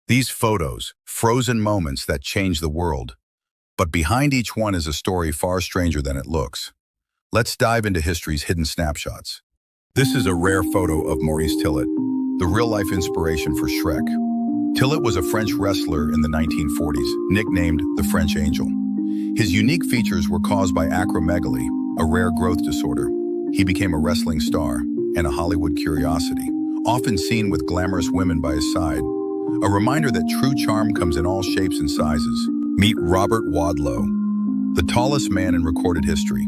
These photos, frozen moments that change the world. But behind each one is a story far stranger than it looks. Let's dive into history's hidden snapshots. This is a rare photo of Maurice Tillet, the real-life inspiration for Shrek. Tillet was a French wrestler in the 1940s, nicknamed the French Angel. His unique features were caused by acromegaly, a rare growth disorder. He became a wrestling star and a Hollywood curiosity, often seen with glamorous women by his side. A reminder that true charm comes in all shapes and sizes. Meet Robert Wadlow, the tallest man in recorded history.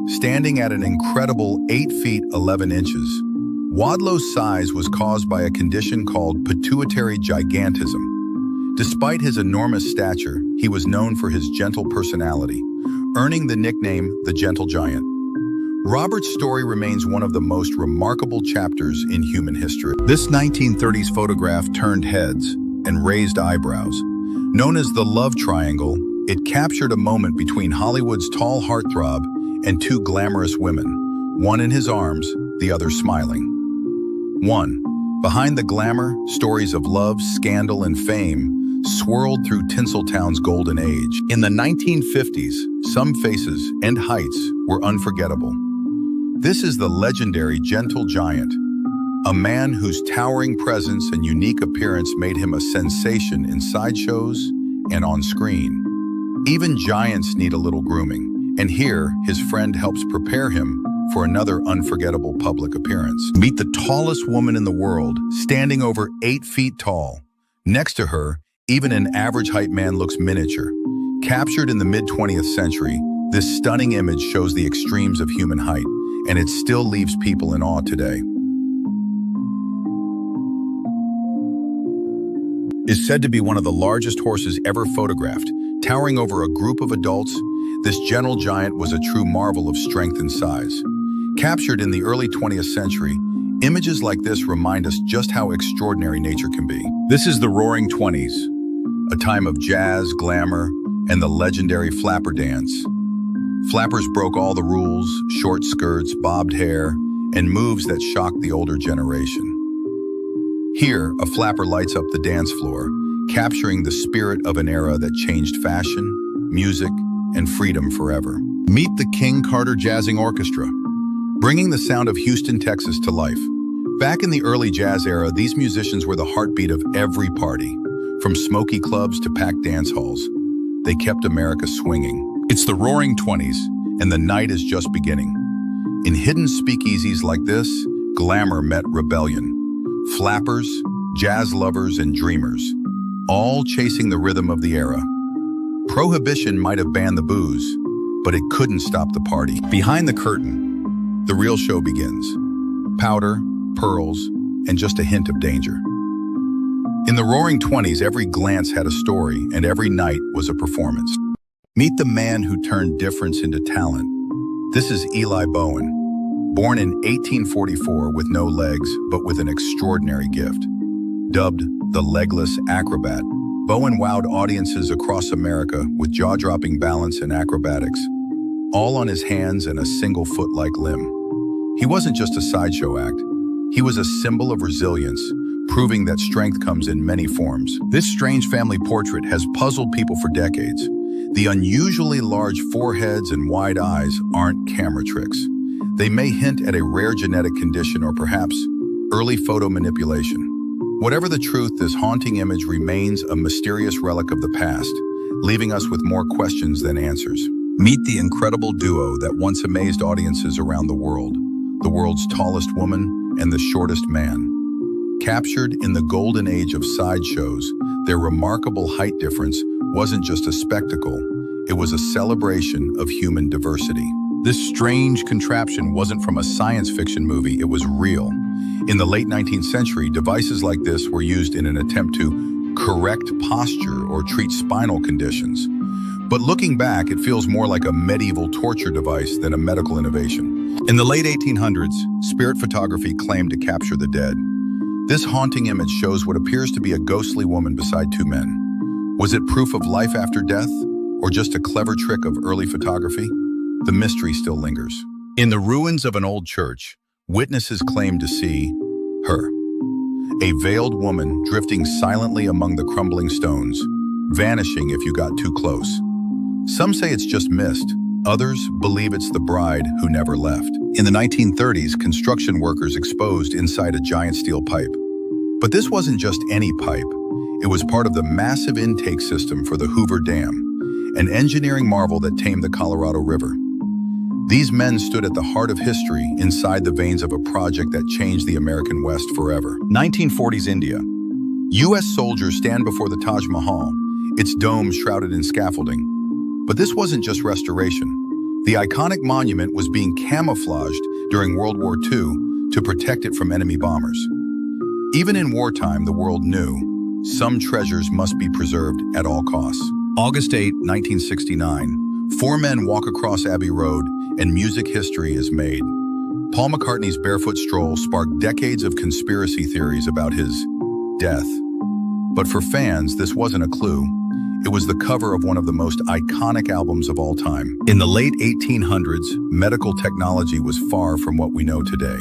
Standing at an incredible 8 feet 11 inches, Wadlow's size was caused by a condition called pituitary gigantism. Despite his enormous stature, he was known for his gentle personality, earning the nickname the Gentle Giant. Robert's story remains one of the most remarkable chapters in human history. This 1930s photograph turned heads and raised eyebrows. Known as the love triangle, it captured a moment between Hollywood's tall heartthrob and two glamorous women, one in his arms, the other smiling. Behind the glamour, stories of love, scandal, and fame swirled through Tinseltown's golden age. In the 1950s, some faces and heights were unforgettable. This is the legendary Gentle Giant, a man whose towering presence and unique appearance made him a sensation in sideshows and on screen. Even giants need a little grooming, and here his friend helps prepare him for another unforgettable public appearance. Meet the tallest woman in the world, standing over 8 feet tall. Next to her, even an average height man looks miniature. Captured in the mid-20th century, this stunning image shows the extremes of human height, and it still leaves people in awe today. Is said to be one of the largest horses ever photographed. Towering over a group of adults, this gentle giant was a true marvel of strength and size. Captured in the early 20th century, images like this remind us just how extraordinary nature can be. This is the Roaring '20s, a time of jazz, glamour, and the legendary flapper dance. Flappers broke all the rules, short skirts, bobbed hair, and moves that shocked the older generation. Here, a flapper lights up the dance floor, capturing the spirit of an era that changed fashion, music, and freedom forever. Meet the King Carter Jazzing Orchestra, bringing the sound of Houston, Texas to life. Back in the early jazz era, these musicians were the heartbeat of every party. From smoky clubs to packed dance halls, they kept America swinging. It's the Roaring '20s, and the night is just beginning. In hidden speakeasies like this, glamour met rebellion. Flappers, jazz lovers, and dreamers, all chasing the rhythm of the era. Prohibition might have banned the booze, but it couldn't stop the party. Behind the curtain, the real show begins. Powder, pearls, and just a hint of danger. In the Roaring '20s, every glance had a story, and every night was a performance. Meet the man who turned difference into talent. This is Eli Bowen, born in 1844 with no legs, but with an extraordinary gift. Dubbed the legless acrobat, Bowen wowed audiences across America with jaw-dropping balance and acrobatics, all on his hands and a single foot-like limb. He wasn't just a sideshow act. He was a symbol of resilience, proving that strength comes in many forms. This strange family portrait has puzzled people for decades. The unusually large foreheads and wide eyes aren't camera tricks. They may hint at a rare genetic condition or perhaps early photo manipulation. Whatever the truth, this haunting image remains a mysterious relic of the past, leaving us with more questions than answers. Meet the incredible duo that once amazed audiences around the world's tallest woman and the shortest man. Captured in the golden age of sideshows, their remarkable height difference wasn't just a spectacle, it was a celebration of human diversity. This strange contraption wasn't from a science fiction movie, it was real. In the late 19th century, devices like this were used in an attempt to correct posture or treat spinal conditions. But looking back, it feels more like a medieval torture device than a medical innovation. In the late 1800s, spirit photography claimed to capture the dead. This haunting image shows what appears to be a ghostly woman beside two men. Was it proof of life after death, or just a clever trick of early photography? The mystery still lingers. In the ruins of an old church, witnesses claim to see her. a veiled woman drifting silently among the crumbling stones, vanishing if you got too close. Some say it's just mist. Others believe it's the bride who never left. In the 1930s, construction workers exposed inside a giant steel pipe. But this wasn't just any pipe. It was part of the massive intake system for the Hoover Dam, an engineering marvel that tamed the Colorado River. These men stood at the heart of history inside the veins of a project that changed the American West forever. 1940s India. U.S. soldiers stand before the Taj Mahal, its dome shrouded in scaffolding. But this wasn't just restoration. The iconic monument was being camouflaged during World War II to protect it from enemy bombers. Even in wartime, the world knew some treasures must be preserved at all costs. August 8, 1969, four men walk across Abbey Road and music history is made. Paul McCartney's barefoot stroll sparked decades of conspiracy theories about his death. But for fans, this wasn't a clue. It was the cover of one of the most iconic albums of all time. In the late 1800s, medical technology was far from what we know today.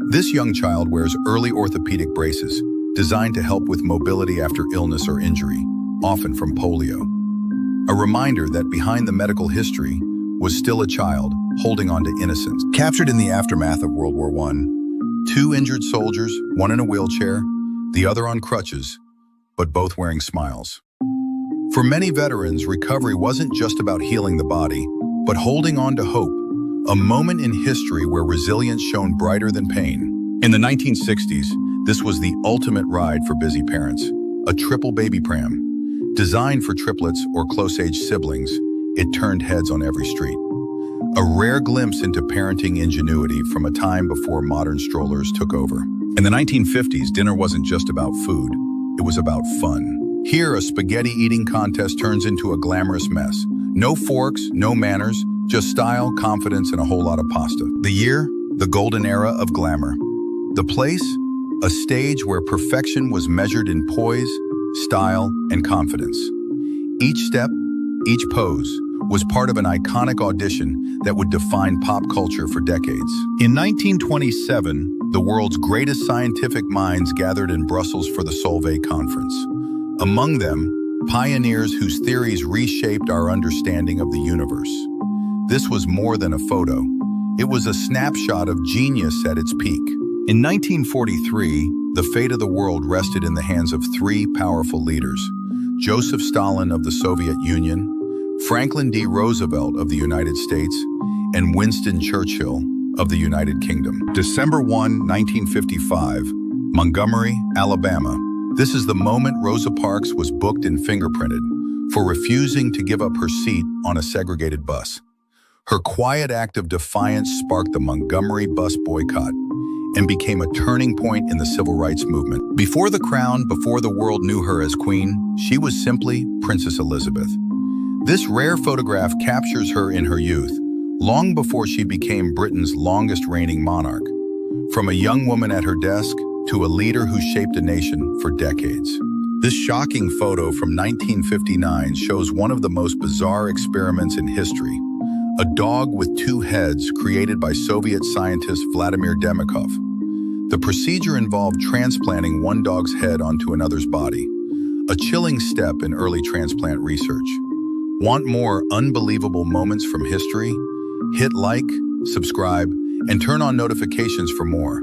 This young child wears early orthopedic braces, designed to help with mobility after illness or injury, often from polio. A reminder that behind the medical history was still a child holding on to innocence. Captured in the aftermath of World War I, two injured soldiers, one in a wheelchair, the other on crutches, but both wearing smiles. For many veterans, recovery wasn't just about healing the body, but holding on to hope, a moment in history where resilience shone brighter than pain. In the 1960s, this was the ultimate ride for busy parents, a triple baby pram. Designed for triplets or close-age siblings, it turned heads on every street. A rare glimpse into parenting ingenuity from a time before modern strollers took over. In the 1950s, dinner wasn't just about food, it was about fun. Here, a spaghetti eating contest turns into a glamorous mess. No forks, no manners, just style, confidence, and a whole lot of pasta. The year, the golden era of glamour. The place, a stage where perfection was measured in poise, style, and confidence. Each step, each pose, was part of an iconic audition that would define pop culture for decades. In 1927, the world's greatest scientific minds gathered in Brussels for the Solvay Conference. Among them, pioneers whose theories reshaped our understanding of the universe. This was more than a photo. It was a snapshot of genius at its peak. In 1943, the fate of the world rested in the hands of three powerful leaders: Joseph Stalin of the Soviet Union, Franklin D. Roosevelt of the United States, and Winston Churchill of the United Kingdom. December 1, 1955, Montgomery, Alabama. This is the moment Rosa Parks was booked and fingerprinted for refusing to give up her seat on a segregated bus. Her quiet act of defiance sparked the Montgomery bus boycott and became a turning point in the civil rights movement. Before the crown, before the world knew her as queen, she was simply Princess Elizabeth. This rare photograph captures her in her youth, long before she became Britain's longest reigning monarch. From a young woman at her desk to a leader who shaped a nation for decades. This shocking photo from 1959 shows one of the most bizarre experiments in history. A dog with two heads created by Soviet scientist Vladimir Demikov. The procedure involved transplanting one dog's head onto another's body, a chilling step in early transplant research. Want more unbelievable moments from history? Hit like, subscribe, and turn on notifications for more.